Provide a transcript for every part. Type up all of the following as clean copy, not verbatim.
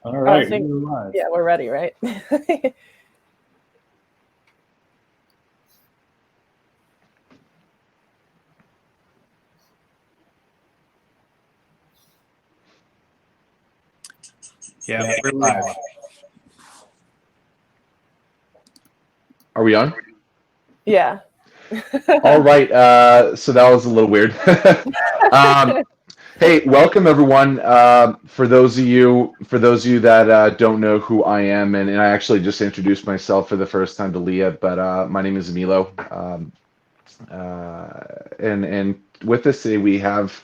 All I right, think, we're live. yeah, we're ready, right? Yeah, we're live. Are we on? Yeah. All right. So that was a little weird. um, hey, welcome everyone. For those of you that don't know who I am, and I actually just introduced myself for the first time to Leah, but my name is Milo. And with us today we have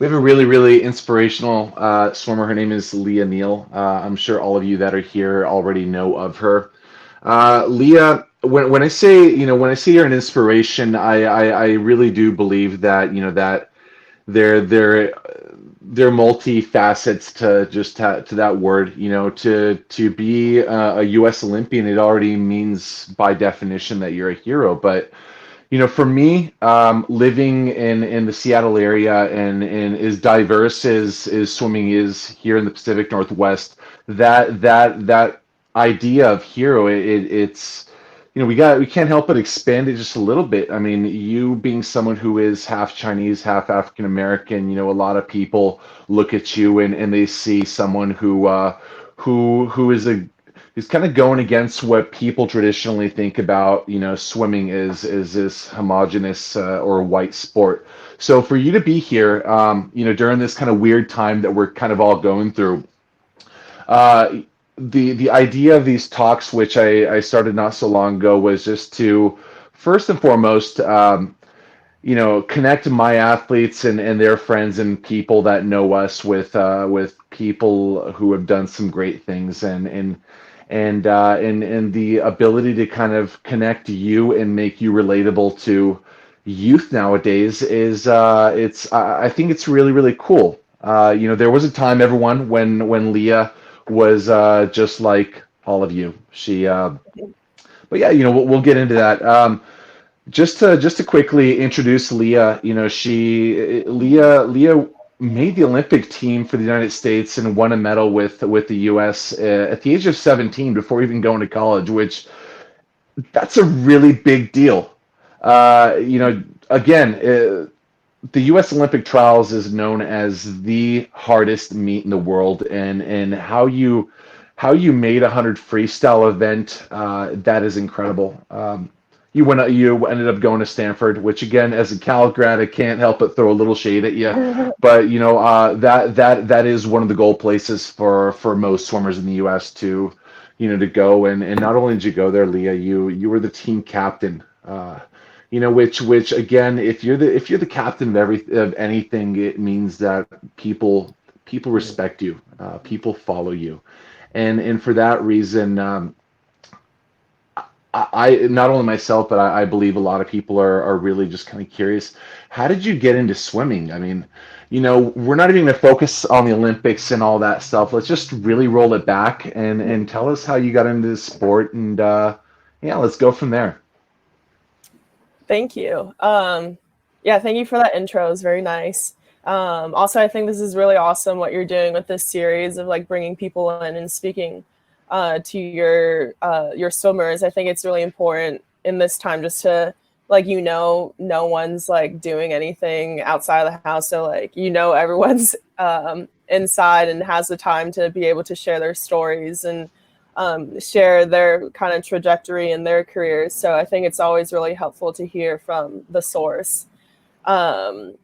a really inspirational swimmer. Her name is Leah Neal. I'm sure all of you that are here already know of her. Leah, when I say when I say you're an inspiration, I really do believe that that there are multi-facets to to that word. To be a U.S. Olympian, it already means by definition that you're a hero. But for me, living in the Seattle area and as diverse as swimming is here in the Pacific Northwest, that idea of hero, it's we can't help but expand it just a little bit. I mean, you being someone who is half Chinese, half African American, a lot of people look at you and they see someone who is a he's kind of going against what people traditionally think about, swimming is this homogenous or white sport. So for you to be here, during this kind of weird time that we're kind of all going through, uh, the idea of these talks, which I started not so long ago, was just to first and foremost, connect my athletes and their friends and people that know us with people who have done some great things and the ability to kind of connect you and make you relatable to youth nowadays is I think it's really cool. There was a time, everyone, when Leah was just like all of you. But yeah, we'll get into that. Just to quickly introduce Leah, Leah made the Olympic team for the United States and won a medal with the U.S. At the age of 17 before even going to college, which that's a really big deal. Again, the U.S. Olympic trials is known as the hardest meet in the world, and how you made a 100 freestyle event, that is incredible. You ended up going to Stanford, which again, as a Cal grad, I can't help but throw a little shade at you. But that is one of the goal places for most swimmers in the U.S. to go. And not only did you go there, Leah, you were the team captain. Which again, if you're the captain of anything, it means that people respect you, people follow you, and for that reason, I not only myself, but I believe a lot of people are really just kind of curious. How did you get into swimming? I mean, we're not even going to focus on the Olympics and all that stuff. Let's just really roll it back and tell us how you got into this sport, and yeah, let's go from there. Thank you. Yeah, thank you for that intro. It was very nice. Also, I think this is really awesome what you're doing with this series of like bringing people in and speaking to your swimmers. I think it's really important in this time just to like no one's like doing anything outside of the house, so like everyone's inside and has the time to be able to share their stories and share their kind of trajectory in their careers. So I think it's always really helpful to hear from the source. Um,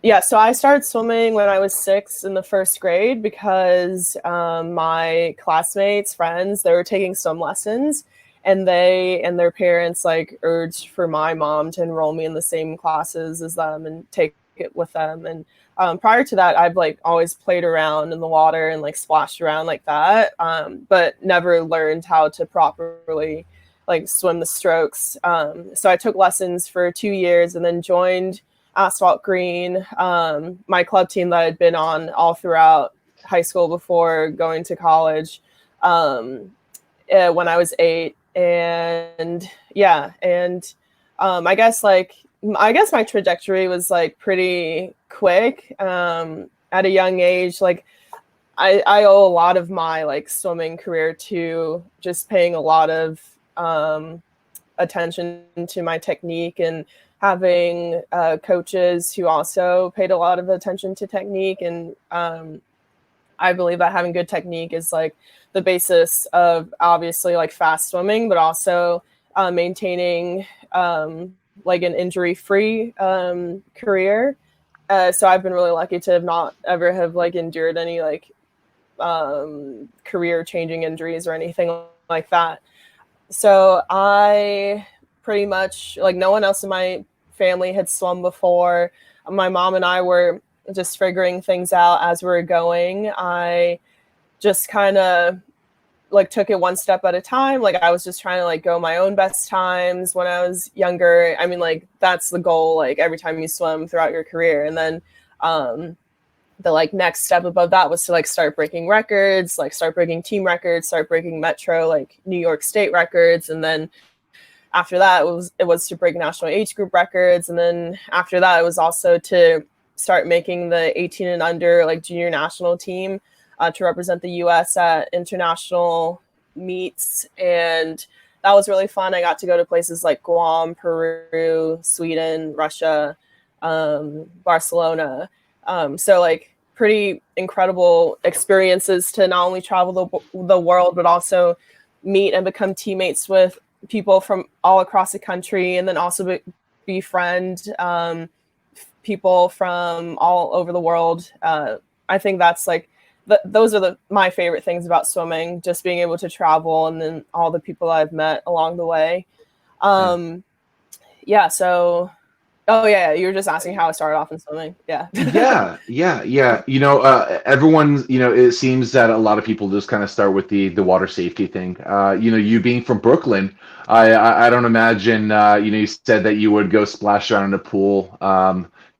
yeah, so I started swimming when I was 6 in the first grade because my classmates, friends, they were taking swim lessons, and they and their parents like urged for my mom to enroll me in the same classes as them and take it with them. And prior to that, I've like always played around in the water and like splashed around like that, but never learned how to properly like swim the strokes. So I took lessons for 2 years and then joined Asphalt Green, my club team that I'd been on all throughout high school before going to college, when I was 8. And yeah, and I guess my trajectory was like pretty quick at a young age. Like I owe a lot of my like swimming career to just paying a lot of attention to my technique and having coaches who also paid a lot of attention to technique. And I believe that having good technique is like the basis of obviously like fast swimming, but also maintaining like an injury-free career. So I've been really lucky to have not ever have like endured any like career-changing injuries or anything like that. So I pretty much like no one else in my family had swum before. My mom and I were just figuring things out as we were going. I just kind of like took it one step at a time. Like I was just trying to like go my own best times when I was younger. I mean, like that's the goal, like every time you swim throughout your career. And then the like next step above that was to like start breaking records, like start breaking team records, start breaking metro, like New York State records. And then after that it was to break national age group records. And then after that it was also to start making the 18 and under like junior national team to represent the US at international meets. And that was really fun. I got to go to places like Guam, Peru, Sweden, Russia, Barcelona. So like pretty incredible experiences to not only travel the world, but also meet and become teammates with people from all across the country, and then also befriend people from all over the world. I think that's like those are my favorite things about swimming, just being able to travel and then all the people I've met along the way. Yeah. So, oh yeah, you were just asking how I started off in swimming. Yeah. Yeah. Everyone, it seems that a lot of people just kind of start with the water safety thing. You being from Brooklyn, I don't imagine, you said that you would go splash around in a pool.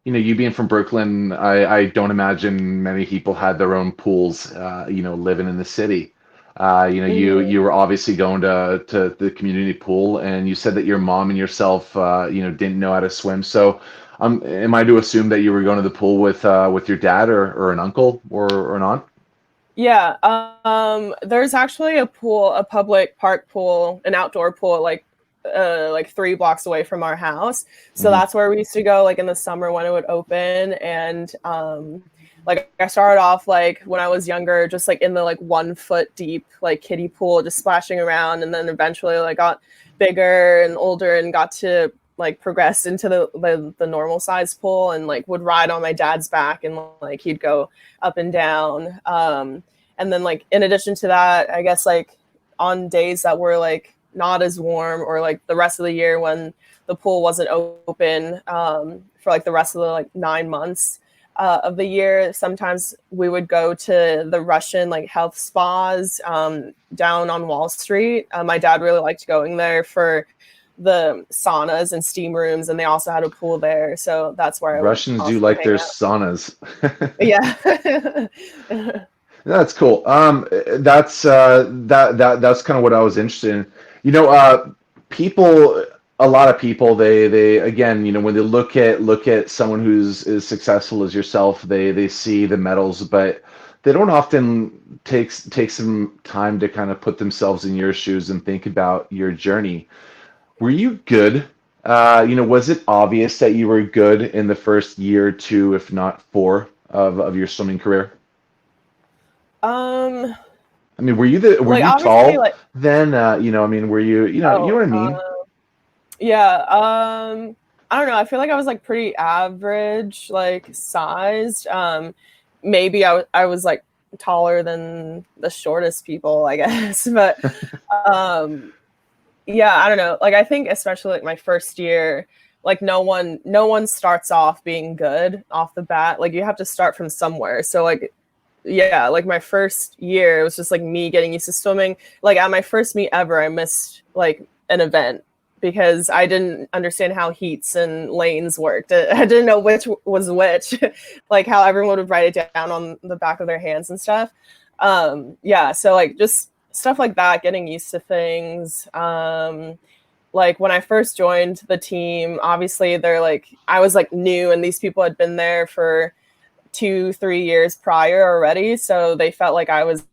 You being from Brooklyn, I don't imagine many people had their own pools, living in the city. You were obviously going to the community pool, and you said that your mom and yourself, didn't know how to swim. So, am I to assume that you were going to the pool with your dad or an uncle or an aunt? Yeah. There's actually a pool, a public park pool, an outdoor pool, like 3 blocks away from our house. So that's where we used to go like in the summer when it would open. And like I started off like when I was younger, just like in the like 1 foot deep like kiddie pool, just splashing around, and then eventually like got bigger and older and got to like progress into the normal size pool, and like would ride on my dad's back, and like he'd go up and down. And then like in addition to that, I guess like on days that were like not as warm, or like the rest of the year when the pool wasn't open for like the rest of the like 9 months of the year, sometimes we would go to the Russian like health spas down on Wall Street. My dad really liked going there for the saunas and steam rooms, and they also had a pool there. So that's where Russians do like their saunas. Yeah. That's cool. That's that's kind of what I was interested in. People, a lot of people, they again, when they look at someone who's as successful as yourself, they see the medals, but they don't often take some time to kind of put themselves in your shoes and think about your journey. Were you good? Was it obvious that you were good in the first year or two, if not four, of your swimming career? Um, I mean, were like you obviously tall like then? I mean, were you, you know oh what I mean? yeah, I don't know. I feel like I was like pretty average, like sized. Maybe I was like taller than the shortest people, I guess. But um, yeah, I don't know. Like I think especially like my first year, like no one starts off being good off the bat. Like you have to start from somewhere. So like yeah, like my first year, it was just like me getting used to swimming. Like at my first meet ever, I missed like an event because I didn't understand how heats and lanes worked. I didn't know which was which, like how everyone would write it down on the back of their hands and stuff. Yeah, so like just stuff like that, getting used to things. Like when I first joined the team, obviously they're like I was like new, and these people had been there for 2-3 years prior already. So they felt like I was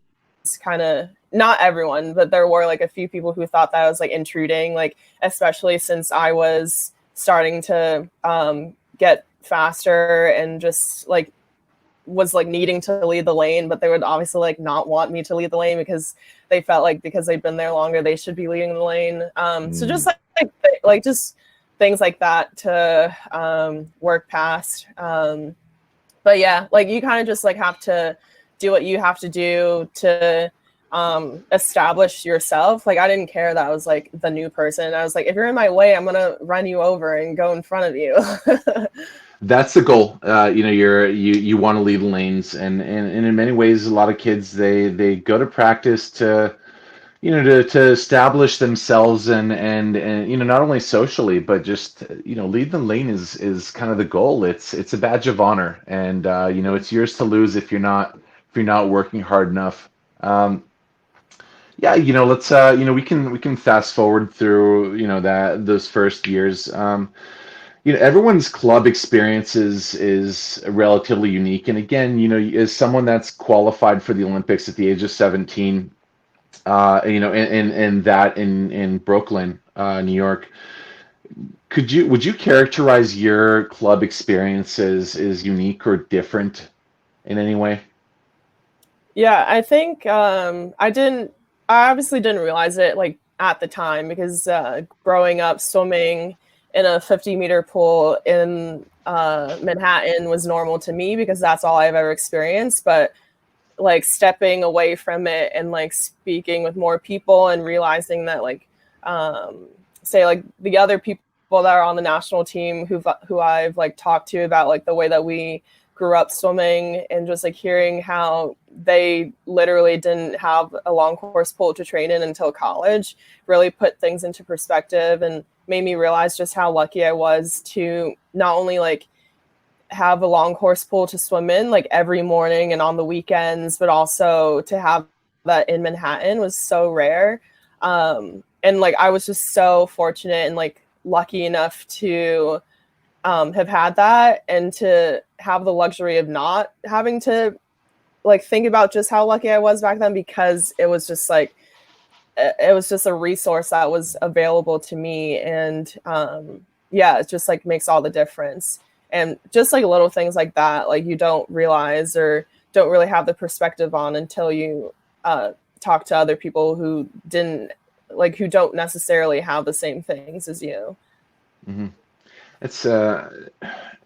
kind of, not everyone, but there were like a few people who thought that I was like intruding, like especially since I was starting to get faster and just like was like needing to lead the lane, but they would obviously like not want me to lead the lane because they felt like because they've been there longer, they should be leading the lane. So just like just things like that to work past. But yeah, like you kind of just like have to do what you have to do to establish yourself. Like I didn't care that I was like the new person. I was like, if you're in my way, I'm gonna run you over and go in front of you. That's the goal. You want to lead lanes, and in many ways, a lot of kids they go to practice to to establish themselves and not only socially but just lead the lane is kind of the goal. It's a badge of honor, and it's yours to lose if you're not working hard enough. Yeah, let's we can fast forward through that those first years. Everyone's club experience is relatively unique, and again, as someone that's qualified for the Olympics at the age of 17, and that in Brooklyn, New York, would you characterize your club experiences as unique or different in any way? Yeah, I think I obviously didn't realize it like at the time because growing up swimming in a 50-meter pool in Manhattan was normal to me because that's all I've ever experienced. But like stepping away from it and like speaking with more people and realizing that like say like the other people that are on the national team who I've like talked to about like the way that we grew up swimming and just like hearing how they literally didn't have a long course pool to train in until college really put things into perspective and made me realize just how lucky I was to not only like have a long course pool to swim in like every morning and on the weekends, but also to have that in Manhattan was so rare. And like I was just so fortunate and like lucky enough to have had that and to have the luxury of not having to like think about just how lucky I was back then because it was just like it was just a resource that was available to me and yeah, it just like makes all the difference. And just like little things like that, like you don't realize or don't really have the perspective on until you talk to other people who don't necessarily have the same things as you. Hmm. It's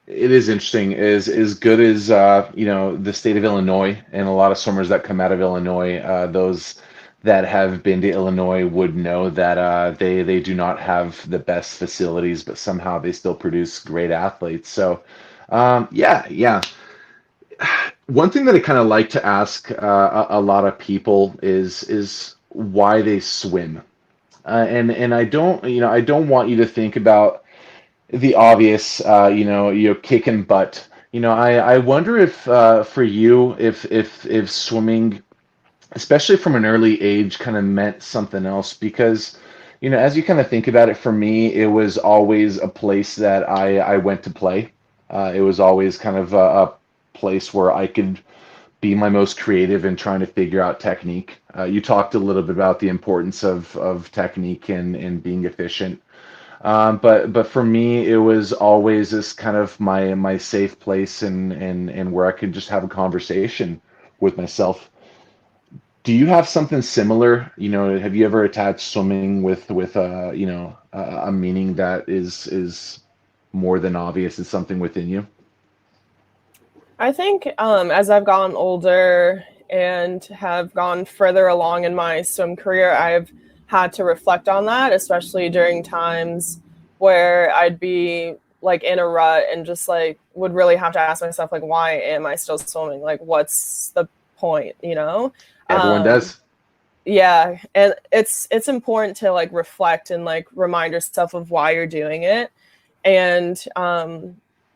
it is interesting. As good as the state of Illinois and a lot of swimmers that come out of Illinois, those that have been to Illinois would know that they do not have the best facilities, but somehow they still produce great athletes. So yeah. One thing that I kind of like to ask a lot of people is why they swim, and I don't want you to think about the obvious, kicking butt. I wonder if for you, if swimming, especially from an early age, kind of meant something else. Because, as you kind of think about it, for me, it was always a place that I went to play. It was always kind of a place where I could be my most creative in trying to figure out technique. You talked a little bit about the importance of technique and being efficient. But for me, it was always this kind of my safe place and where I could just have a conversation with myself. Do you have something similar? Have you ever attached swimming with a meaning that is more than obvious? It's something within you. I think as I've gotten older and have gone further along in my swim career, I've had to reflect on that, especially during times where I'd be like in a rut and just like would really have to ask myself like, why am I still swimming? Like, what's the point? Everyone Um, does. yeah, and it's important to like reflect and like remind yourself of why you're doing it. And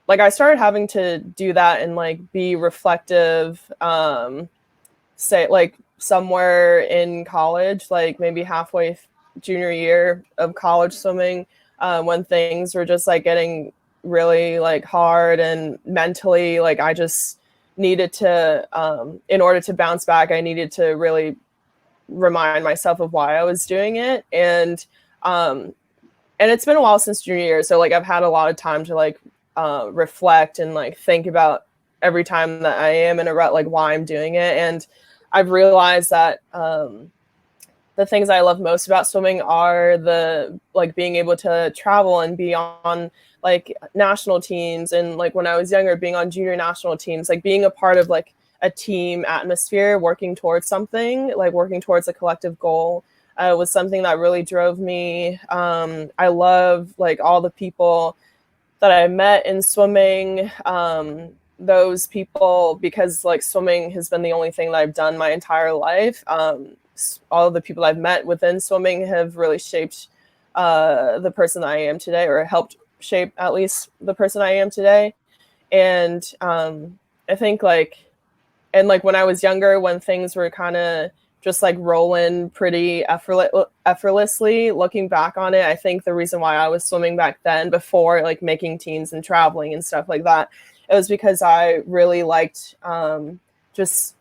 like I started having to do that and like be reflective, say like somewhere in college, like maybe halfway junior year of college swimming, when things were just like getting really like hard and mentally like I just needed to, in order to bounce back, I needed to really remind myself of why I was doing it. And it's been a while since junior year. So like I've had a lot of time to like reflect and like think about every time that I am in a rut, like why I'm doing it. And I've realized that the things I love most about swimming are the like being able to travel and be on like national teams, and like when I was younger, being on junior national teams, like being a part of like a team atmosphere, working towards something, like working towards a collective goal, was something that really drove me. I love like all the people that I met in swimming. Those people, because like swimming has been the only thing that I've done my entire life. All of the people I've met within swimming have really shaped the person that I am today, or helped shape at least the person I am today. And I think like, and like when I was younger, when things were kind of just like rolling pretty effortlessly, looking back on it, I think the reason why I was swimming back then, before like making teams and traveling and stuff like that, it was because I really liked just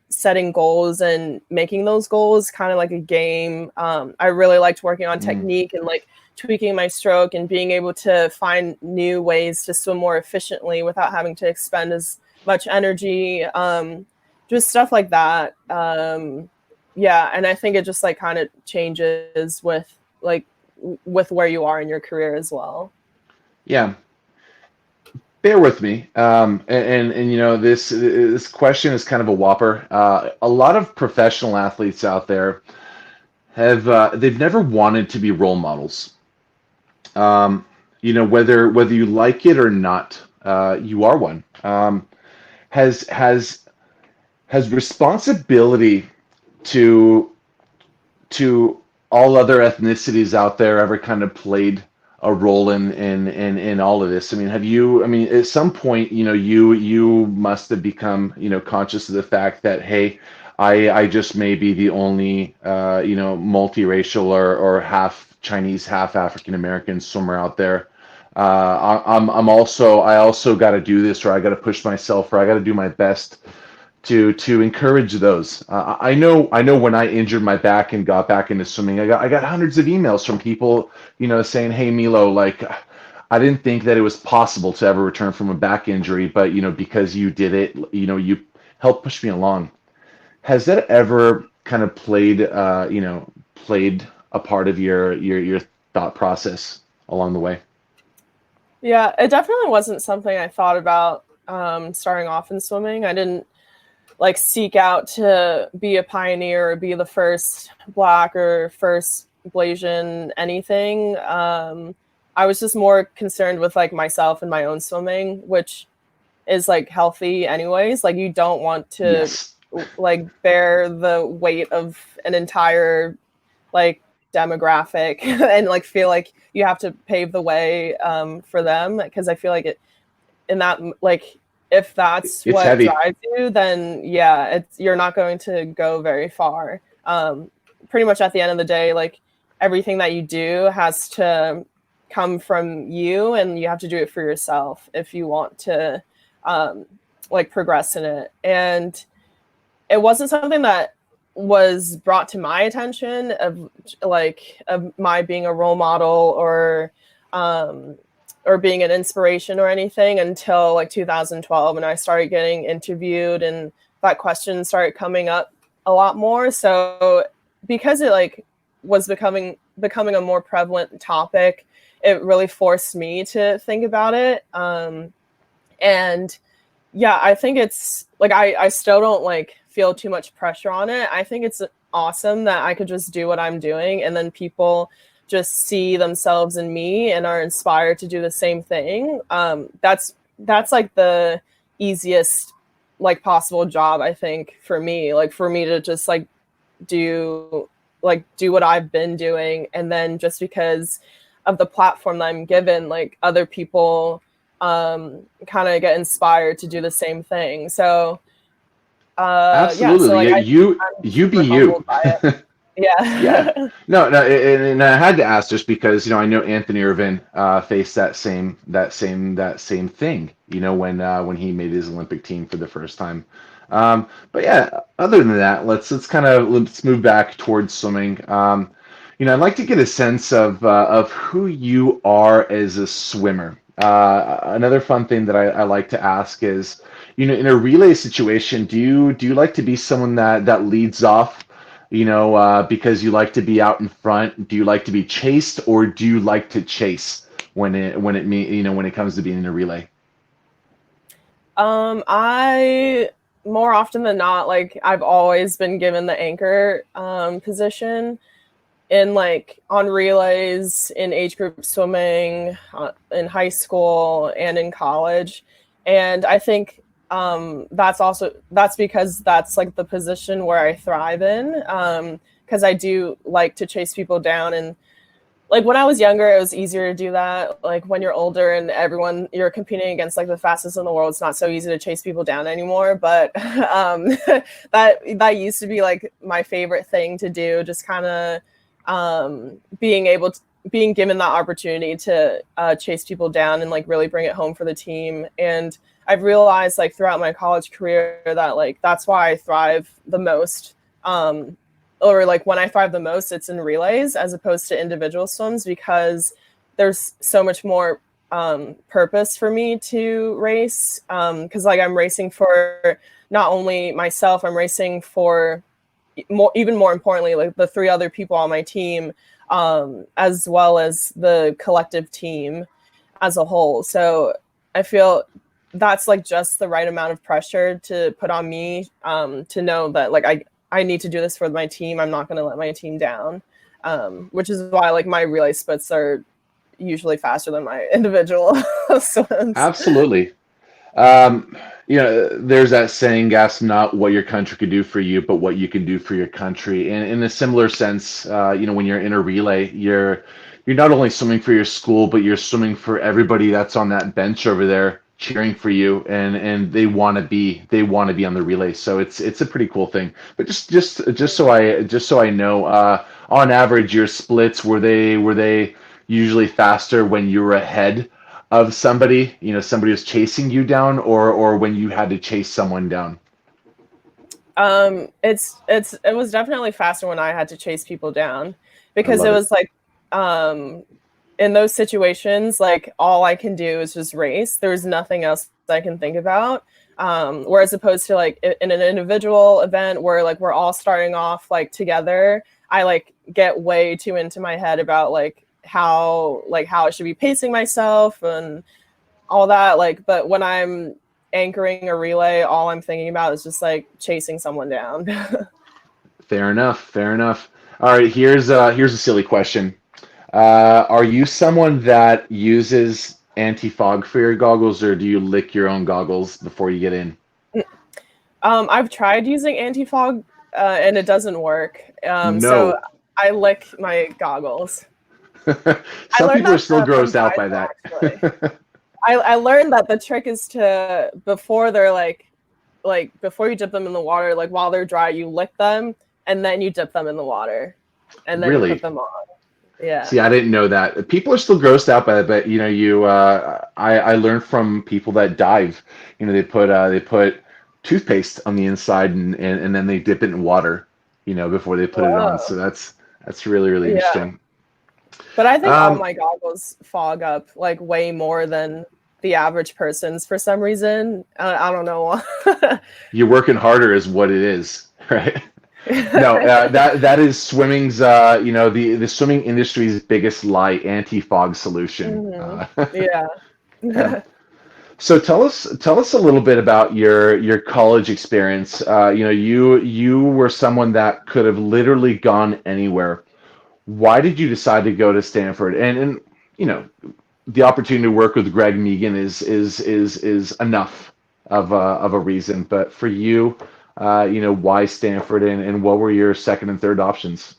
setting goals and making those goals kind of like a game. I really liked working on technique and like tweaking my stroke and being able to find new ways to swim more efficiently without having to expend as much energy. Just stuff like that. Yeah, and I think it just like kind of changes with where you are in your career as well. Yeah. Bear with me. And you know, this question is kind of a whopper. A lot of professional athletes out there have they've never wanted to be role models. You know, whether you like it or not, you are one. Has responsibility to all other ethnicities out there ever kind of played a role in all of this? I mean, have you, I mean, at some point, you know, you must have become, you know, conscious of the fact that, hey, I just may be the only, you know, multiracial or half Chinese, half African American swimmer out there. I also got to do this, or I got to push myself, or I got to do my best to encourage those. I know when I injured my back and got back into swimming, I got hundreds of emails from people, you know, saying, "Hey Milo, like I didn't think that it was possible to ever return from a back injury, but you know, because you did it, you know, you helped push me along." Has that ever kind of played a part of your thought process along the way? Yeah, it definitely wasn't something I thought about starting off in swimming. I didn't like seek out to be a pioneer or be the first Black or first Blasian anything. I was just more concerned with like myself and my own swimming, which is like healthy anyways. Like you don't want to Yes. like bear the weight of an entire like demographic and like feel like you have to pave the way for them, because I feel like it in that like if that's It's what heavy. drives you, then yeah, you're not going to go very far. Pretty much at the end of the day, like everything that you do has to come from you, and you have to do it for yourself if you want to like progress in it. And it wasn't something that was brought to my attention of my being a role model or being an inspiration or anything until like 2012, and I started getting interviewed and that question started coming up a lot more. So because it like was becoming a more prevalent topic, it really forced me to think about it. And yeah, I think it's like I still don't like feel too much pressure on it. I think it's awesome that I could just do what I'm doing, and then people just see themselves in me and are inspired to do the same thing. That's like the easiest like possible job, I think, for me. Like for me to just like do what I've been doing, and then just because of the platform that I'm given, like other people kind of get inspired to do the same thing. So Absolutely. so like Yeah, I'm you be super you. humbled by it. Yeah. Yeah, no, and I had to ask just because I know Anthony Irvin faced that same thing, when he made his Olympic team for the first time. But yeah, other than that, let's move back towards swimming. I'd like to get a sense of who you are as a swimmer. Another fun thing that I like to ask is, in a relay situation, do you like to be someone that leads off? Because you like to be out in front? Do you like to be chased, or do you like to chase when it comes to being in a relay? I more often than not, like I've always been given the anchor position in like on relays in age group swimming in high school and in college. And I think that's because that's like the position where I thrive in, because I do like to chase people down. And like when I was younger, it was easier to do that. Like when you're older and you're competing against like the fastest in the world, it's not so easy to chase people down anymore. But that used to be like my favorite thing to do, just kind of being given that opportunity to chase people down and like really bring it home for the team. And I've realized like throughout my college career that like that's why I thrive the most. Or like when I thrive the most, it's in relays as opposed to individual swims, because there's so much more purpose for me to race. Because like I'm racing for not only myself, I'm racing for even more importantly, like the three other people on my team, as well as the collective team as a whole. So I feel that's like just the right amount of pressure to put on me, to know that like I need to do this for my team. I'm not going to let my team down, which is why like my relay splits are usually faster than my individual swims. Absolutely. There's that saying, ask not what your country could do for you, but what you can do for your country. And in a similar sense, when you're in a relay, you're not only swimming for your school, but you're swimming for everybody that's on that bench over there cheering for you, and they want to be on the relay. So it's a pretty cool thing. But just so I know, on average, your splits, were they usually faster when you were ahead of somebody was chasing you down, or when you had to chase someone down? It was definitely faster when I had to chase people down, I because love it it. was like, um, in those situations, like all I can do is just race. There's nothing else I can think about. Whereas opposed to like in an individual event where like we're all starting off like together, I like get way too into my head about like how I should be pacing myself and all that. Like, but when I'm anchoring a relay, all I'm thinking about is just like chasing someone down. Fair enough. Fair enough. All right. Here's a silly question. Are you someone that uses anti-fog for your goggles, or do you lick your own goggles before you get in? I've tried using anti-fog, and it doesn't work. So No. I lick my goggles. I Some learned people are that still from grossed out by diving, that. actually. I learned that the trick is to, before they're like before you dip them in the water, like while they're dry, you lick them and then you dip them in the water and then you put Really? them on. Yeah. See, I didn't know that. People are still grossed out by it, but I learned from people that dive. They put toothpaste on the inside, and then they dip it in water, before they put it on. So Whoa. that's really, really Yeah. interesting. But I think all Um, my goggles fog up like way more than the average person's for some reason. I don't know. you're working harder is what it is, right? No, that is swimming's, the swimming industry's biggest lie, anti-fog solution. Hmm. Yeah. Yeah. So tell us a little bit about your college experience. You were someone that could have literally gone anywhere. Why did you decide to go to Stanford? And you know the opportunity to work with Greg Megan is enough of a reason. But for you, why Stanford, and what were your second and third options?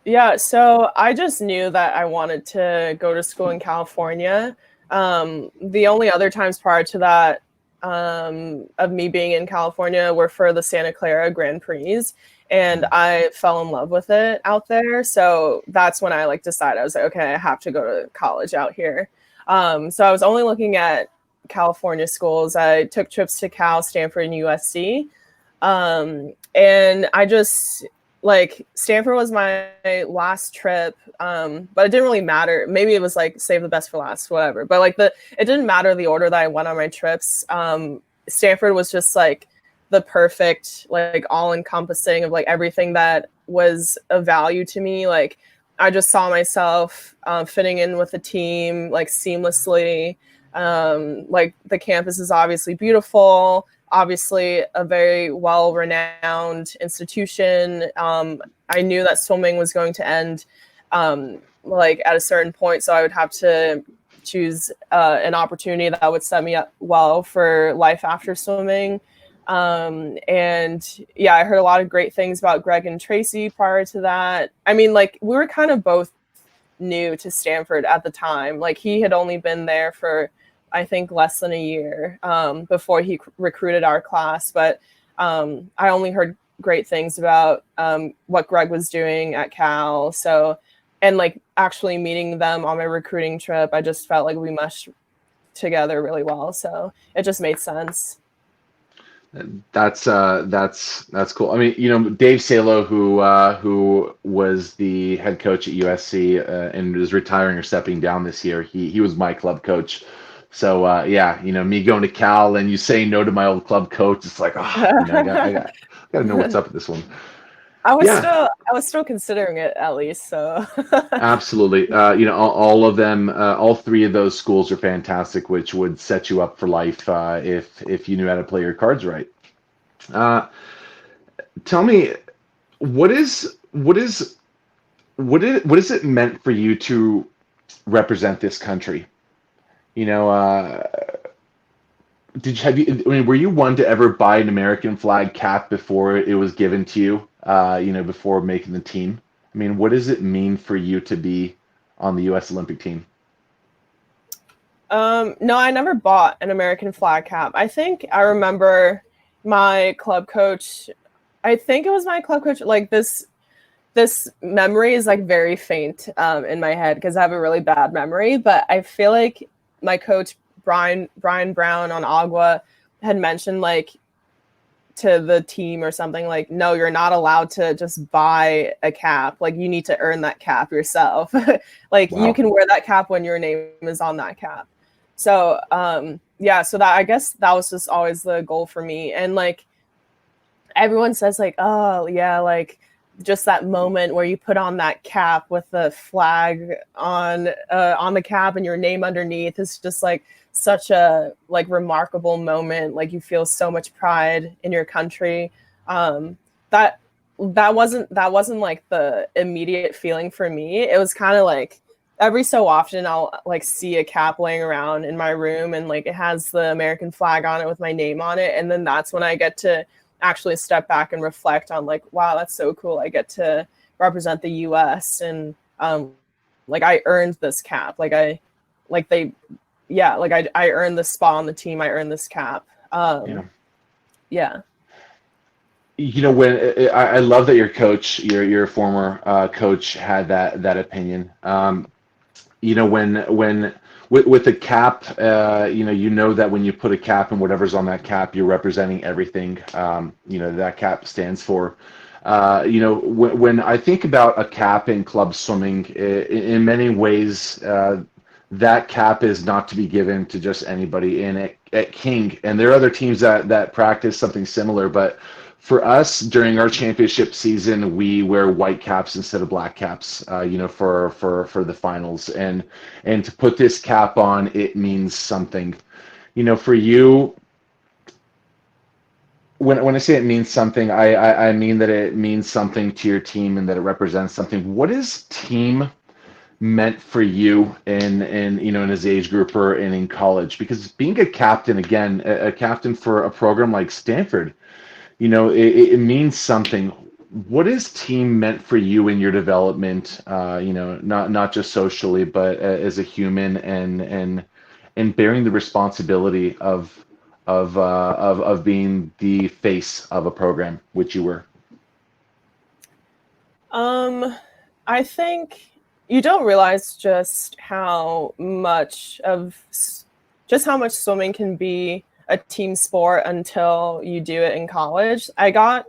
Yeah, so I just knew that I wanted to go to school in California. The only other times prior to that, of me being in California, were for the Santa Clara Grand Prix. and I fell in love with it out there. So that's when I like decided, I was like, okay, I have to go to college out here. So I was only looking at California schools. I took trips to Cal, Stanford, and USC. And I just like Stanford was my last trip, but it didn't really matter. Maybe it was like save the best for last, whatever. But like it didn't matter the order that I went on my trips. Stanford was just like the perfect, like all encompassing of like everything that was of value to me. Like I just saw myself fitting in with the team like seamlessly. Like the campus is obviously beautiful, obviously a very well-renowned institution. I knew that swimming was going to end like at a certain point, so I would have to choose an opportunity that would set me up well for life after swimming. And yeah, I heard a lot of great things about Greg and Tracy prior to that. I mean, like we were kind of both new to Stanford at the time. Like he had only been there for I think less than a year before he recruited our class. But I only heard great things about what Greg was doing at Cal. So, and like actually meeting them on my recruiting trip, I just felt like we meshed together really well. So it just made sense. That's cool. I mean, you know, Dave Salo, who was the head coach at USC and is retiring or stepping down this year, he was my club coach. So yeah, you know, me going to Cal and you saying no to my old club coach, it's like, you know, I got to know what's up with this one. I was still considering it at least. So absolutely. You know, all of them, all three of those schools are fantastic, which would set you up for life if you knew how to play your cards right. Tell me, what is it meant for you to represent this country? You know, I mean, were you one to ever buy an American flag cap before it was given to you? You know, before making the team. I mean, what does it mean for you to be on the U.S. Olympic team? No, I never bought an American flag cap. I think I remember my club coach. I think it was my club coach. Like this memory is like very faint in my head because I have a really bad memory. But I feel like my coach Brian Brown on Agua had mentioned like to the team or something like, no, you're not allowed to just buy a cap. Like you need to earn that cap yourself. Like wow. You can wear that cap when your name is on that cap. So yeah, so that I guess that was just always the goal for me. And like everyone says like, oh yeah, like just that moment where you put on that cap with the flag on the cap and your name underneath is just like such a like remarkable moment. Like you feel so much pride in your country. That wasn't like the immediate feeling for me. It was kind of like every so often I'll like see a cap laying around in my room and like it has the American flag on it with my name on it. And then that's when I get to actually step back and reflect on like, wow, that's so cool. I get to represent the US and like I earned this cap. Like I earned this spot on the team. I earned this cap. Yeah. You know, when I love that your coach, your former coach had that opinion. You know, when with the cap, you know that when you put a cap and whatever's on that cap, you're representing everything. You know that cap stands for. You know, when I think about a cap in club swimming, in many ways, that cap is not to be given to just anybody. And at King, and there are other teams that practice something similar, but for us during our championship season, we wear white caps instead of black caps. You know, for the finals, and to put this cap on, it means something. You know, for you, when I say it means something, I mean that it means something to your team and that it represents something. What is team meant for you in you know, in his age grouper and in college? Because being a captain, again, a captain for a program like Stanford, you know, it means something. What is team meant for you in your development? You know, not just socially, but as a human, and bearing the responsibility of being the face of a program, which you were. I think you don't realize just how much swimming can be a team sport until you do it in college. I got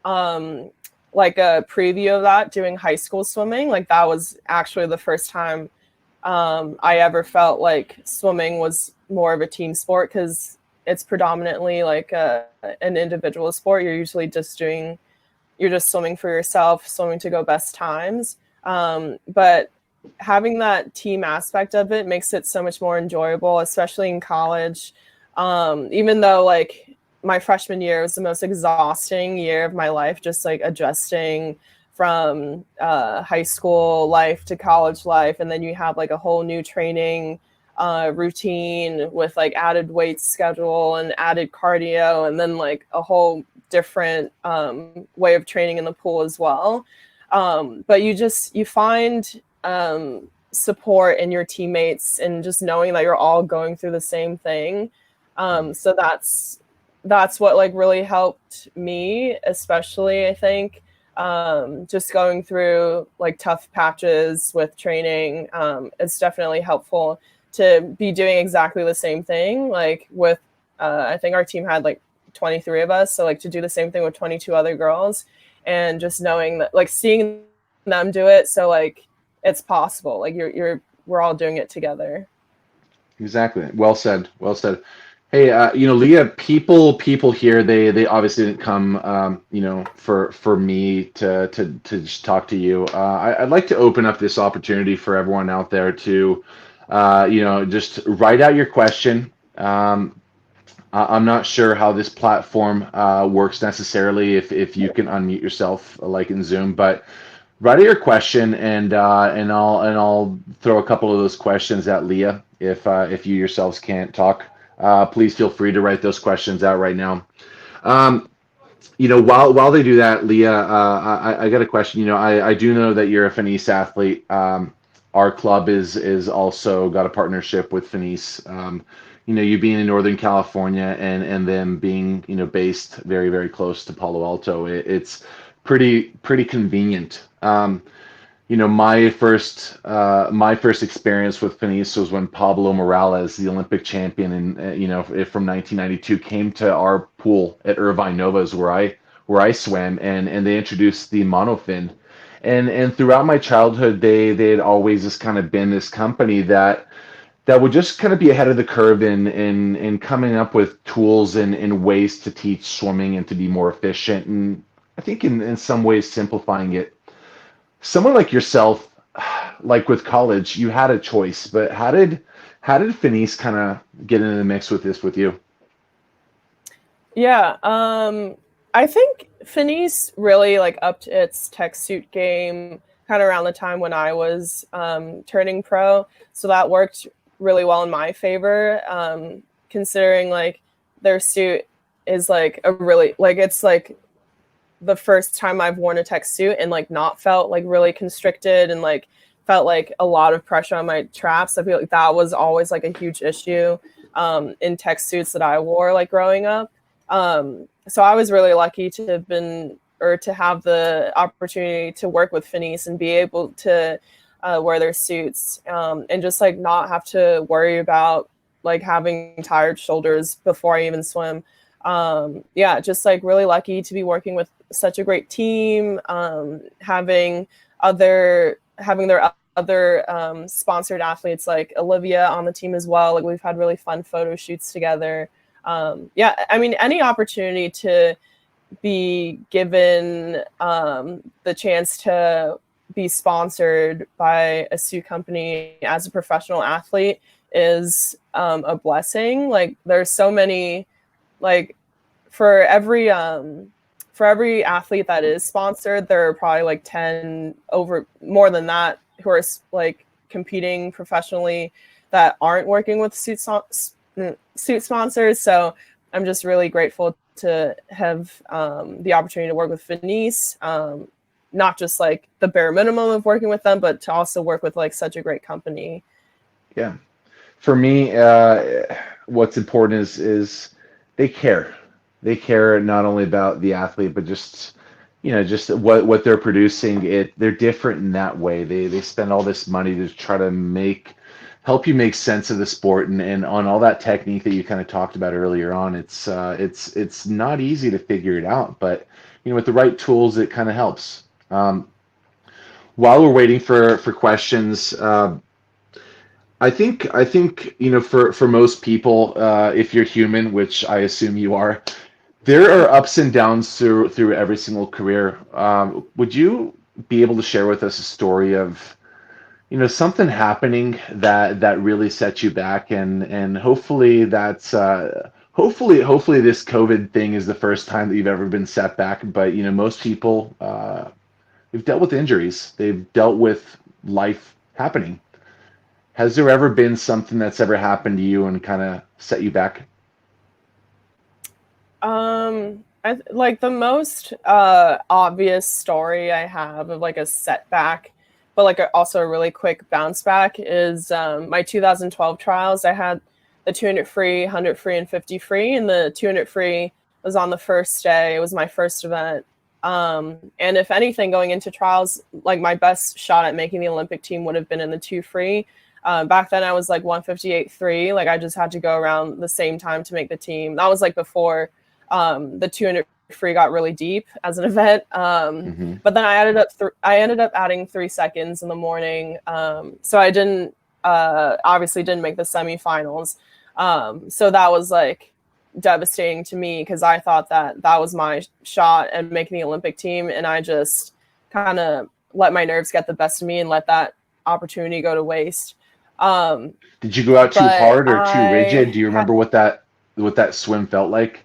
um like a preview of that doing high school swimming. Like that was actually the first time I ever felt like swimming was more of a team sport because it's predominantly like an individual sport. You're just swimming for yourself, swimming to go best times. But having that team aspect of it makes it so much more enjoyable, especially in college. Even though like my freshman year was the most exhausting year of my life, just like adjusting from high school life to college life, and then you have like a whole new training routine with like added weight schedule and added cardio, and then like a whole different way of training in the pool as well. But you find support in your teammates and just knowing that you're all going through the same thing. So that's what like really helped me, especially I think just going through like tough patches with training. It's definitely helpful to be doing exactly the same thing. Like with I think our team had like 23 of us, so like to do the same thing with 22 other girls, and just knowing that like seeing them do it, so like it's possible, like we're all doing it together. Exactly. Well said. Well said. Hey, Leah, people here, they obviously didn't come, for me to just talk to you. I'd like to open up this opportunity for everyone out there to, just write out your question. I'm not sure how this platform works necessarily, if you can unmute yourself like in Zoom, but write out your question, and I'll throw a couple of those questions at Leah if you yourselves can't talk. Please feel free to write those questions out right now. Um, while they do that, Leah, I got a question. I do know that you're a Finis athlete. Our club is also got a partnership with Finis. You being in Northern California and them being based very very close to Palo Alto, it's pretty convenient. My first experience with Finis was when Pablo Morales, the Olympic champion, and from 1992, came to our pool at Irvine Novas where I swam, and they introduced the monofin, and throughout my childhood, they had always just kind of been this company that would just kind of be ahead of the curve in coming up with tools and ways to teach swimming and to be more efficient, and I think in some ways simplifying it. Someone like yourself, like with college, you had a choice, but how did Finis kind of get into the mix with this with you? Yeah, I think Finis really like upped its tech suit game kind of around the time when I was turning pro, so that worked really well in my favor. Considering like their suit is like a really like it's like the first time I've worn a tech suit and like not felt like really constricted and like felt like a lot of pressure on my traps. I feel like that was always like a huge issue in tech suits that I wore like growing up. So I was really lucky to have been or to have the opportunity to work with Finis and be able to wear their suits and just like not have to worry about like having tired shoulders before I even swim. Yeah, just like really lucky to be working with such a great team, having their other sponsored athletes like Olivia on the team as well. Like we've had really fun photo shoots together. Yeah, I mean, any opportunity to be given the chance to be sponsored by a suit company as a professional athlete is a blessing. Like there's so many like for every athlete that is sponsored, there are probably like 10 over more than that who are like competing professionally that aren't working with suit sponsors. So I'm just really grateful to have the opportunity to work with Finis, not just like the bare minimum of working with them, but to also work with like such a great company. Yeah. For me, what's important is they care. They care not only about the athlete, but just just what they're producing, they're different in that way. They spend all this money to try to help you make sense of the sport, and on all that technique that you kind of talked about earlier on. It's not easy to figure it out, but with the right tools, it kind of helps. While we're waiting for questions, I think for most people, if you're human, which I assume you are, there are ups and downs through every single career. Would you be able to share with us a story of something happening that really set you back, and hopefully that's hopefully this COVID thing is the first time that you've ever been set back. But most people, they've dealt with injuries, they've dealt with life happening. Has there ever been something that's ever happened to you and kind of set you back? Like the most obvious story I have of like a setback, but like also a really quick bounce back is my 2012 trials. I had the 200 free, 100 free, and 50 free, and the 200 free was on the first day. It was my first event. And if anything, going into trials, like my best shot at making the Olympic team would have been in the 2 free. Back then I was like 158.3. Like I just had to go around the same time to make the team. That was like before the 200 free got really deep as an event. Hmm. But then I ended up adding 3 seconds in the morning. So I didn't obviously didn't make the semifinals. So that was like devastating to me because I thought that was my shot at making the Olympic team, and I just kind of let my nerves get the best of me and let that opportunity go to waste. Um, Did you go out too but hard or too rigid? Do you remember what that swim felt like?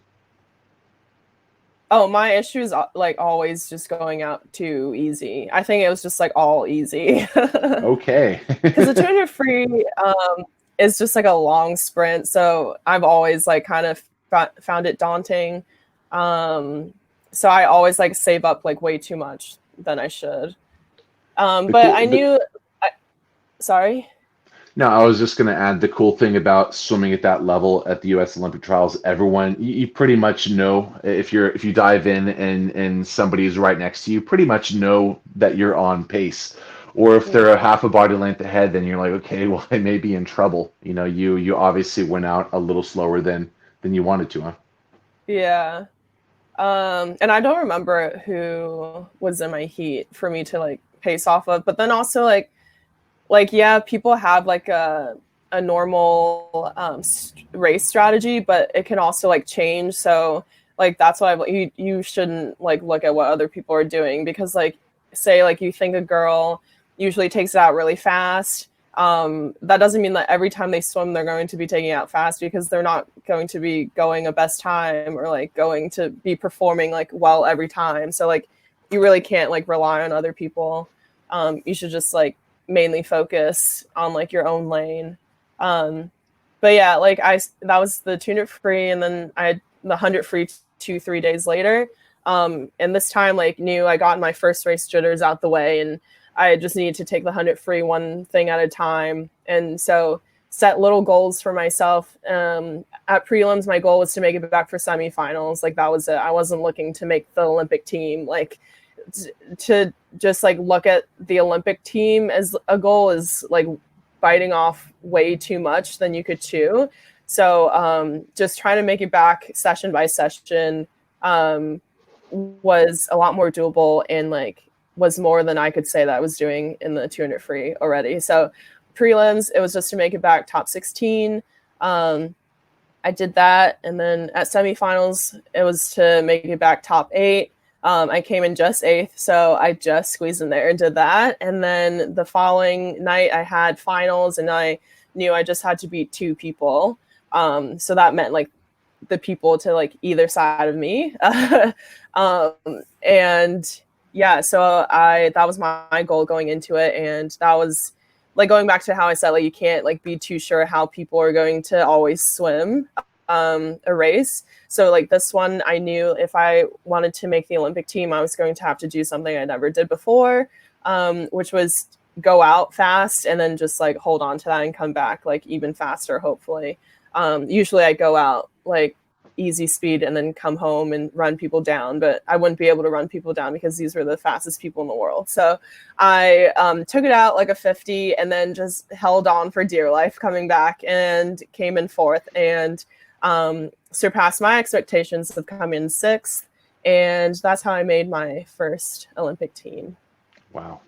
Oh, my issue is like always just going out too easy. I think it was just like all easy. Okay. Because the 200 free is just like a long sprint. So I've always like kind of found it daunting. Um, so I always like save up like way too much than I should. The But I cool, the, knew, sorry. no, I was just going to add the cool thing about swimming at that level at the U.S. Olympic trials. Everyone, you pretty much know if you dive in and somebody is right next to you, pretty much know that you're on pace. Or if they're a half a body length ahead, then you're like, okay, well, I may be in trouble. You obviously went out a little slower than you wanted to, huh? Yeah. And I don't remember who was in my heat for me to like pace off of, but then also like yeah, people have like a normal race strategy, but it can also like change. So like that's why you shouldn't like look at what other people are doing, because like say like you think a girl usually takes it out really fast. That doesn't mean that every time they swim they're going to be taking it out fast, because they're not going to be going a best time or like going to be performing like well every time. So like you really can't like rely on other people. You should just like mainly focus on like your own lane. Um, but yeah, like that was the 200 free, and then I had the 100 free 2-3 days later. And this time like knew I got my first race jitters out the way, and I just needed to take the 100 free one thing at a time. And so set little goals for myself. At prelims, my goal was to make it back for semifinals. Like that was it. I wasn't looking to make the Olympic team. Like to just like look at the Olympic team as a goal is like biting off way too much than you could chew. So just trying to make it back session by session was a lot more doable, and like was more than I could say that I was doing in the 200 free already. So prelims, it was just to make it back top 16. I did that, and then at semifinals, it was to make it back top 8. I came in just 8th, so I just squeezed in there and did that. And then the following night, I had finals, and I knew I just had to beat 2 people. So that meant like the people to like either side of me. um, and yeah, so that was my goal going into it, and that was like going back to how I said like you can't like be too sure how people are going to always swim a race. So like this one, I knew if I wanted to make the Olympic team, I was going to have to do something I never did before, which was go out fast and then just like hold on to that and come back like even faster, hopefully. Usually I go out like easy speed and then come home and run people down. But I wouldn't be able to run people down because these were the fastest people in the world. So I took it out like a 50 and then just held on for dear life coming back and came in fourth and surpassed my expectations of coming in sixth. And that's how I made my first Olympic team. Wow.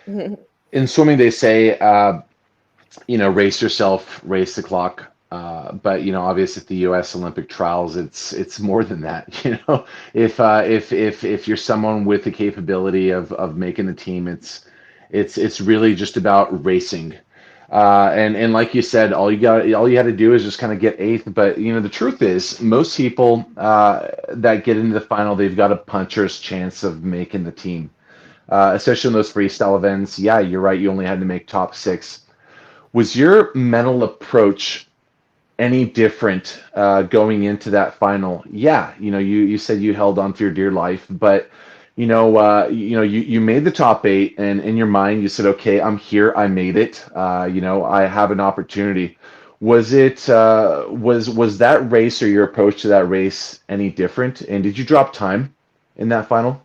In swimming, they say, race yourself, race the clock. But obviously at the U.S. Olympic trials, it's more than that. If you're someone with the capability of making the team, it's really just about racing. And like you said, all you had to do is just kind of get eighth. But the truth is, most people that get into the final, they've got a puncher's chance of making the team. Especially in those freestyle events. Yeah, you're right. You only had to make top six. Was your mental approach any different going into that final? Yeah, you said you held on for your dear life, but you made the top eight, and in your mind you said, okay, I'm here, I made it. I have an opportunity. Was that race or your approach to that race any different? And did you drop time in that final?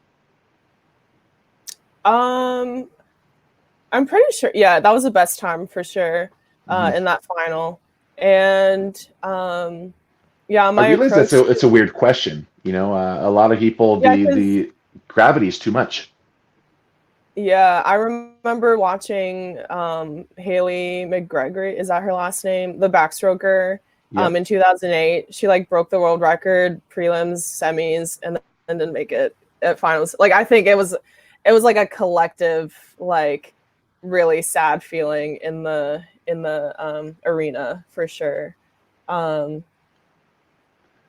I'm pretty sure. Yeah, that was the best time for sure in that final. And yeah, my I realize approach. it's a weird question. A lot of people, the gravity is too much. Yeah, I remember watching Haley McGregory. Is that her last name? The backstroker. Yep. In 2008, she like broke the world record prelims, semis, and then didn't make it at finals. Like I think it was like a collective, like really sad feeling in the arena for sure.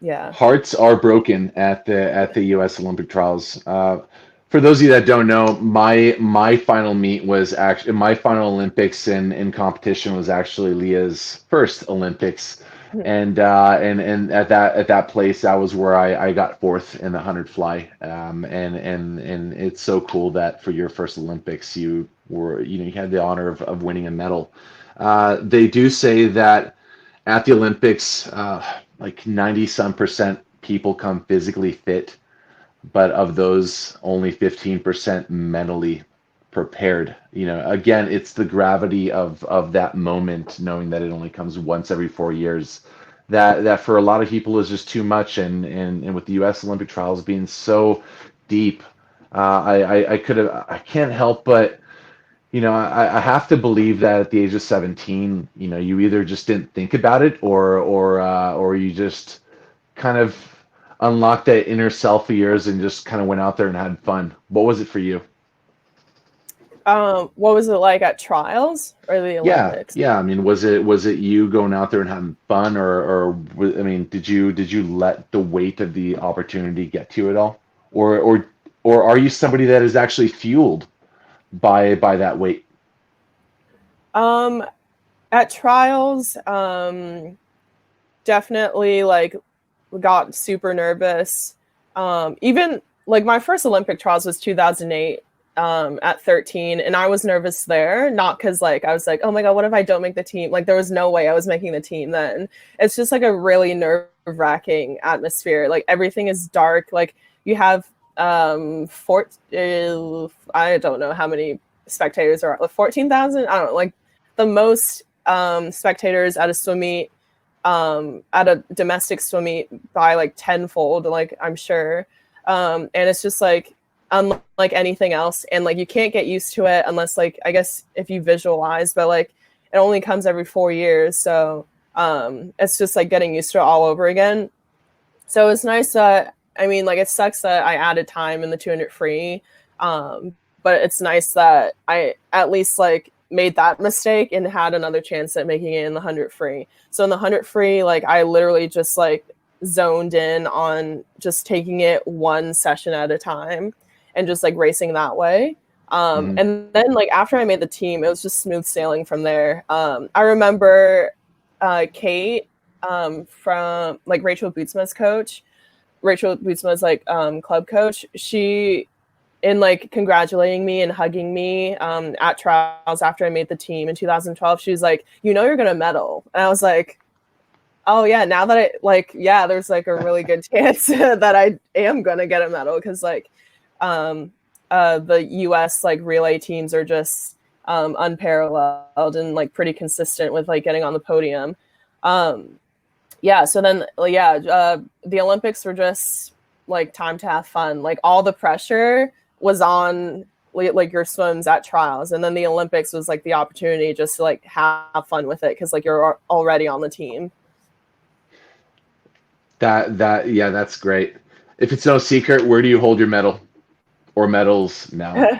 Yeah. Hearts are broken at the U.S. Olympic trials. For those of you that don't know, my final meet was actually my final Olympics in competition was actually Leah's first Olympics, and at that place, that was where I got fourth in the 100 fly. And it's so cool that for your first Olympics you had the honor of winning a medal. They do say that at the Olympics, like 90% people come physically fit, but of those, only 15% mentally prepared. Again, it's the gravity of that moment, knowing that it only comes once every 4 years. That for a lot of people is just too much, and with the U.S. Olympic trials being so deep, I can't help but I have to believe that at the age of 17, you either just didn't think about it, or you just kind of unlocked that inner self of yours and just kind of went out there and had fun. What was it for you? What was it like at trials or the Olympics? Yeah. I mean, was it you going out there and having fun, I mean, did you let the weight of the opportunity get to you at all, or are you somebody that is actually fueled by that weight? At trials, definitely like got super nervous. Even like my first Olympic trials was 2008 at 13, and I was nervous there, not because like I was like, oh my god, what if I don't make the team? Like there was no way I was making the team then. It's just like a really nerve-wracking atmosphere. Like everything is dark. Like you have I don't know how many spectators are, like 14,000. I don't know, like the most spectators at a swim meet, at a domestic swim meet by like tenfold, like I'm sure. And it's just like unlike anything else, and like you can't get used to it unless like I guess if you visualize, but like it only comes every 4 years, so it's just like getting used to it all over again. So it's nice that I mean, like it sucks that I added time in the 200 free, but it's nice that I at least like made that mistake and had another chance at making it in the 100 free. So in the 100 free, like I literally just like zoned in on just taking it one session at a time and just like racing that way. And then like after I made the team, it was just smooth sailing from there. I remember Kate from like Rachel Bootsma's coach. Rachel Bootsma's like club coach. She in like congratulating me and hugging me at trials after I made the team in 2012. She was like, you're gonna medal. And I was like, Oh yeah, now that there's like a really good chance that I am gonna get a medal because the U.S. like relay teams are just unparalleled and like pretty consistent with like getting on the podium. Yeah, so then the Olympics were just like time to have fun. Like all the pressure was on like your swims at trials, and then the Olympics was like the opportunity just to like have fun with it because like you're already on the team. Yeah, that's great. If it's no secret, where do you hold your medal or medals now?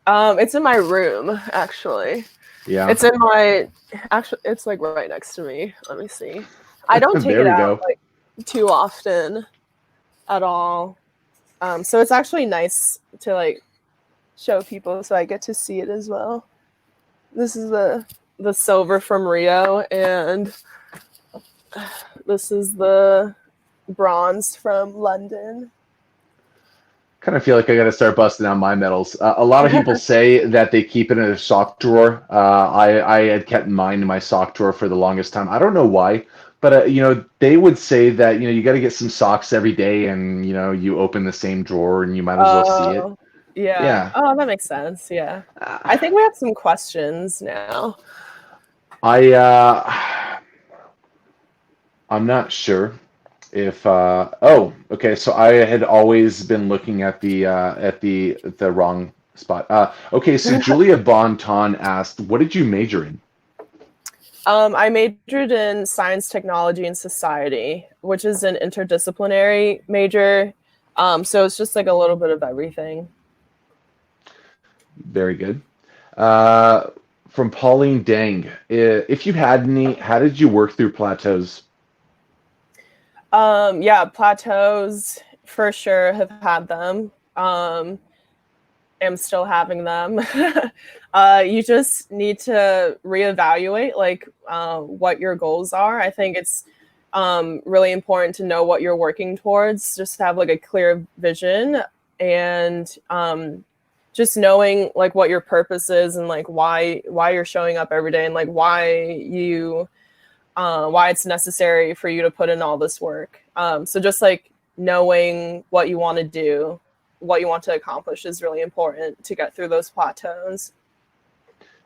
It's in my room actually. Yeah. It's in my it's like right next to me. Let me see. I don't take There it we out go. like too often at all. So it's actually nice to like show people so I get to see it as well. This is the silver from Rio, and this is the bronze from London. Kind of feel like I got to start busting out my medals. A lot of people say that they keep it in a sock drawer. I had kept mine in my sock drawer for the longest time. I don't know why, but they would say that you got to get some socks every day, and you open the same drawer and you might as well see it. Oh, yeah. Yeah. Oh, that makes sense. Yeah. I think we have some questions now. I'm not sure if okay, so I had always been looking at the wrong spot. Okay, so Julia Bonton asked, what did you major in? I majored in science, technology, and society, which is an interdisciplinary major. So it's just like a little bit of everything. Very good. From Pauline Dang, if you had any, how did you work through plateaus? Yeah, plateaus for sure have had them. Am still having them. You just need to reevaluate like what your goals are. I think it's really important to know what you're working towards, just to have like a clear vision, and just knowing like what your purpose is and like why you're showing up every day, and like why it's necessary for you to put in all this work. So just like knowing what you want to do, what you want to accomplish is really important to get through those plateaus.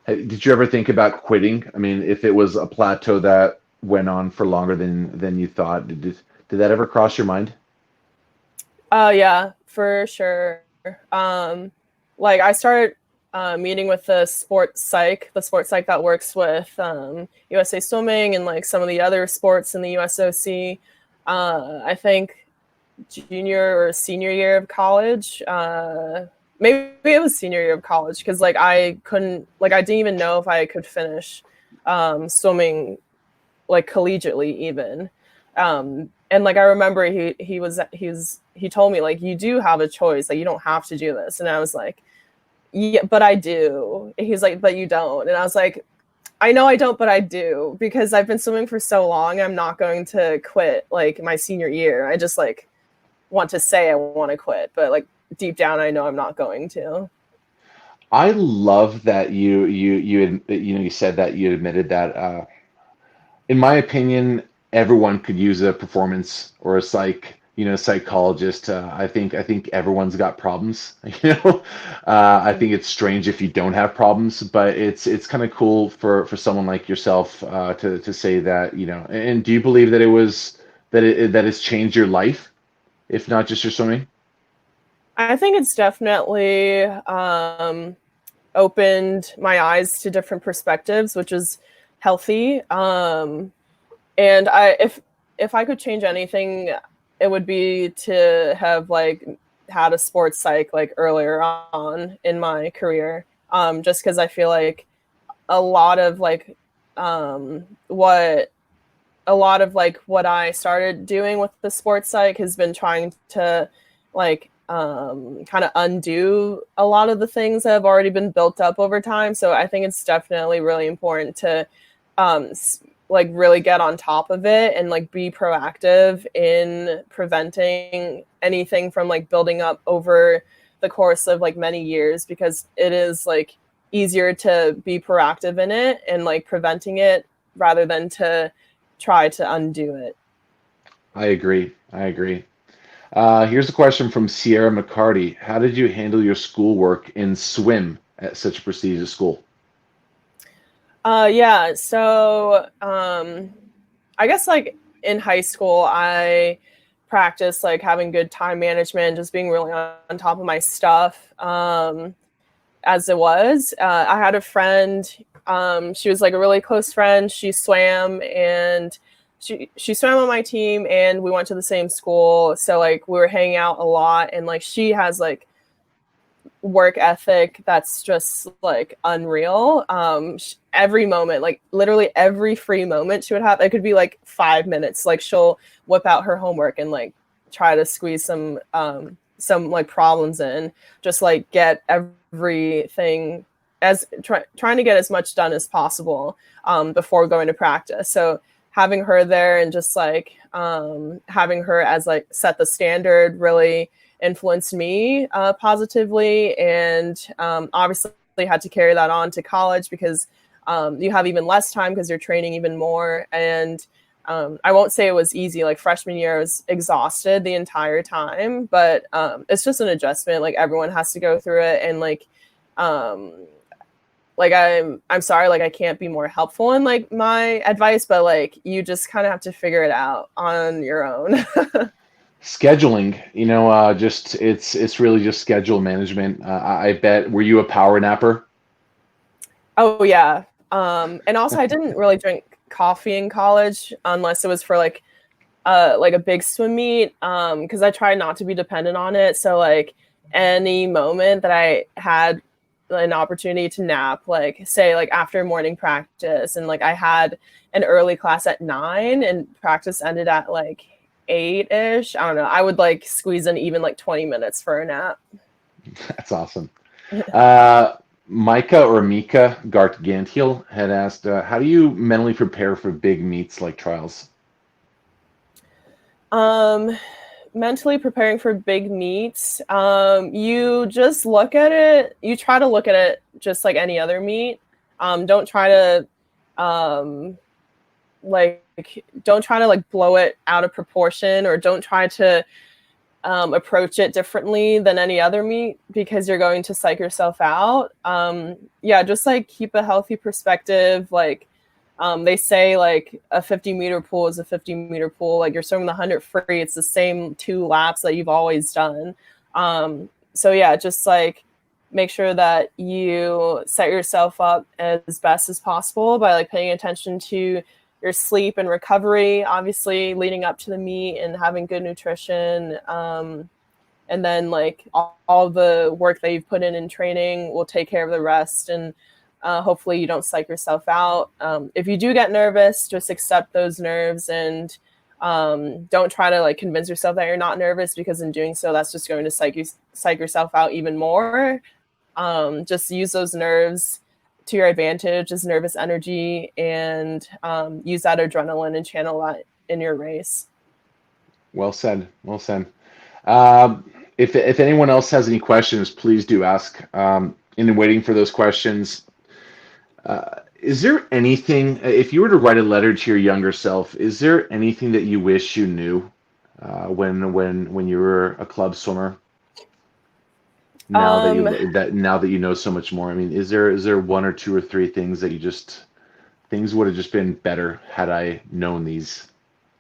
Did you ever think about quitting? I mean, if it was a plateau that went on for longer than you thought, did that ever cross your mind? Yeah, for sure. Like I started meeting with the sports psych that works with USA Swimming and like some of the other sports in the USOC. I think junior or senior year of college. Maybe it was senior year of college because like I didn't even know if I could finish swimming like collegiately even. And like I remember he told me like you do have a choice, like you don't have to do this, and I was like, yeah, but I do. And he's like, but you don't, and I was like, I know I don't, but I do, because I've been swimming for so long. I'm not going to quit like my senior year. I just like want to say I want to quit, but like deep down I know I'm not going to. I love that you said that you admitted that. In my opinion, everyone could use a performance or a psychologist. I think everyone's got problems. I think it's strange if you don't have problems, but it's kind of cool for someone like yourself to say that. And do you believe that that it's changed your life, if not just your swimming? I think it's definitely opened my eyes to different perspectives, which is healthy. And if I could change anything, it would be to have like had a sports psych like earlier on in my career. Just because I feel like a lot of like what what I started doing with the sports psych has been trying to like kind of undo a lot of the things that have already been built up over time. So I think it's definitely really important to like really get on top of it and like be proactive in preventing anything from like building up over the course of like many years, because it is like easier to be proactive in it and like preventing it rather than to try to undo it. I agree. Here's a question from Sierra McCarty. How did you handle your schoolwork in swim at such a prestigious school? Yeah, so I guess like in high school, I practiced like having good time management, just being really on top of my stuff. As it was, I had a friend. She was like a really close friend. She swam, and she swam on my team, and we went to the same school. So like we were hanging out a lot, and like she has like work ethic that's just like unreal. Every moment, like literally every free moment she would have, it could be like 5 minutes, like she'll whip out her homework and like try to squeeze some like problems in, just like get everything as trying to get as much done as possible before going to practice. So having her there and just like having her as like set the standard really influenced me positively, and obviously had to carry that on to college because you have even less time because you're training even more. And I won't say it was easy. Like freshman year, I was exhausted the entire time, but it's just an adjustment. Like everyone has to go through it, and like I'm sorry, like I can't be more helpful in like my advice, but like you just kind of have to figure it out on your own. Scheduling, just it's really just schedule management. I bet. Were you a power napper? Oh yeah. And also I didn't really drink coffee in college unless it was for like a big swim meet. Because I tried not to be dependent on it. So like any moment that I had an opportunity to nap, like say like after morning practice, and like I had an early class at 9 and practice ended at like 8-ish. I don't know. I would like squeeze in even like 20 minutes for a nap. That's awesome. Uh, Micah or Mika Ganthiel had asked, how do you mentally prepare for big meets like trials? Mentally preparing for big meets, you just look at it, you try to look at it just like any other meet. Don't try to um like don't try to like blow it out of proportion, or don't try to approach it differently than any other meet, because you're going to psych yourself out. Yeah, just like keep a healthy perspective. Like they say like a 50-meter pool is a 50-meter pool. Like you're swimming the 100 free, it's the same 2 laps that you've always done. So yeah, just like make sure that you set yourself up as best as possible by like paying attention to your sleep and recovery, obviously leading up to the meet, and having good nutrition. And then like all the work that you've put in training will take care of the rest. And hopefully you don't psych yourself out. If you do get nervous, just accept those nerves, and don't try to like convince yourself that you're not nervous, because in doing so, that's just going to psych yourself out even more. Just use those nerves to your advantage as nervous energy, and use that adrenaline and channel that in your race. Well said. Well said. If anyone else has any questions, please do ask. In waiting for those questions, is there anything, if you were to write a letter to your younger self, is there anything that you wish you knew when you were a club swimmer? Now that you know so much more, I mean, is there 1 or 2 or 3 things that things would have just been better had I known these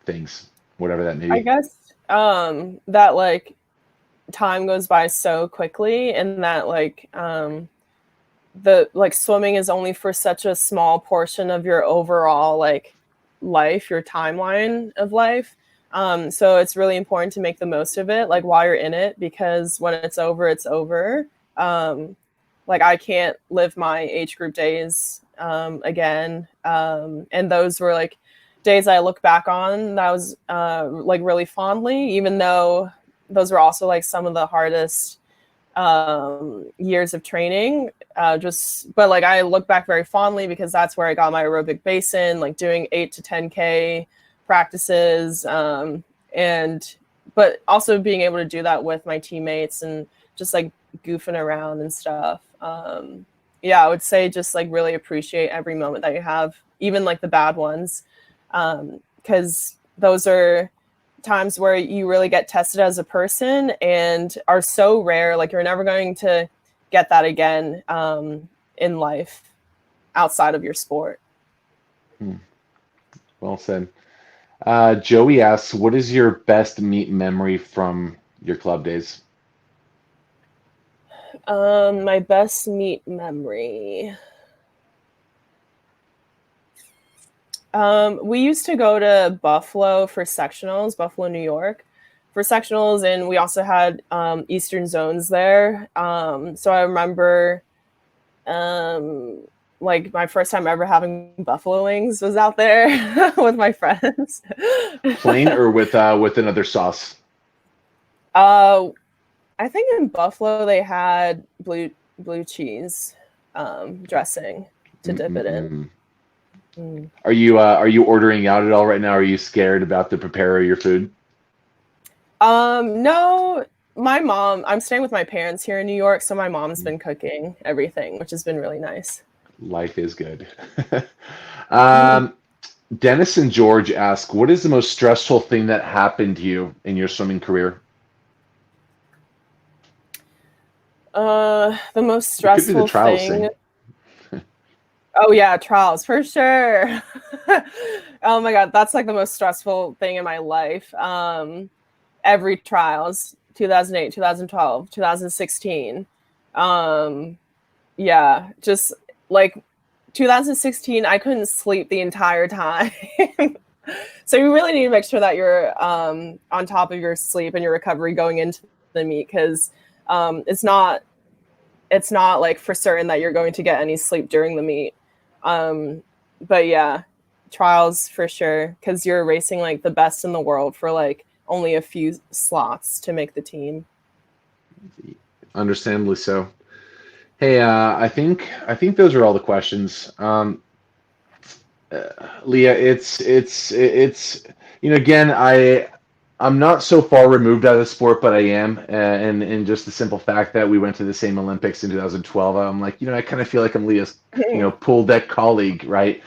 things, whatever that may be? I guess that like time goes by so quickly, and that like the like swimming is only for such a small portion of your overall like life, your timeline of life. So it's really important to make the most of it, like while you're in it, because when it's over, it's over. Like I can't live my age group days again. And those were like days I look back on that was like really fondly, even though those were also like some of the hardest years of training. But like I look back very fondly because that's where I got my aerobic base in, like doing 8 to 10K practices. And but also being able to do that with my teammates and just like goofing around and stuff. Yeah, I would say just like really appreciate every moment that you have, even like the bad ones. because those are times where you really get tested as a person and are so rare. Like you're never going to get that again in life outside of your sport. Well said. Joey asks, what is your best meet memory from your club days? My best meet memory. We used to go to Buffalo for sectionals, Buffalo, New York, for sectionals, and we also had Eastern zones there. So I remember, like my first time ever having buffalo wings was out there with my friends. Plain or with another sauce? I think in Buffalo they had blue cheese dressing to dip it in. Are you ordering out at all right now? Are you scared about the preparer of your food? No, my mom, I'm staying with my parents here in New York, so my mom's been cooking everything, which has been really nice. Life is good. Dennis and George ask, what is the most stressful thing that happened to you in your swimming career? The most It could be the stressful trials thing. thing. Oh yeah, trials for sure. Oh my God, that's like the most stressful thing in my life. Every trials, 2008, 2012, 2016. Yeah, just like 2016, I couldn't sleep the entire time. So you really need to make sure that you're on top of your sleep and your recovery going into the meet, because it's not like for certain that you're going to get any sleep during the meet. But yeah, trials for sure, because you're racing like the best in the world for like only a few slots to make the team. Understandably so. Hey, I think those are all the questions. Leah, it's again, I'm not so far removed out of the sport, but I am, and just the simple fact that we went to the same Olympics in 2012, I'm like, I kind of feel like I'm Leah's, pool deck colleague, right?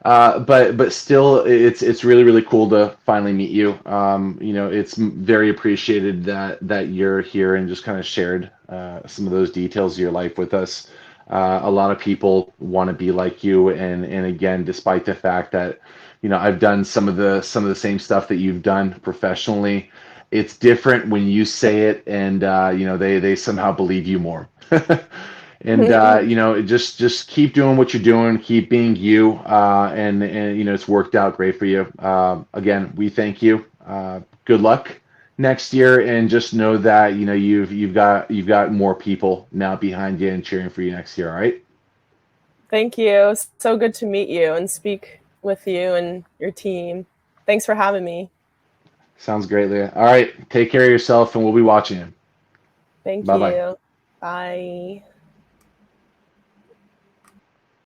But still, it's really really cool to finally meet you. It's very appreciated that you're here and just kind of shared some of those details of your life with us. A lot of people want to be like you, and again, despite the fact that I've done some of the same stuff that you've done professionally, it's different when you say it, and they somehow believe you more. And just keep doing what you're doing, keep being you, and it's worked out great for you. Again, we thank you. Good luck next year, and just know that you've got more people now behind you and cheering for you next year. All right. Thank you. So good to meet you and speak with you and your team. Thanks for having me. Sounds great, Leah. All right, take care of yourself, and we'll be watching you. Thank Bye bye. you. Bye.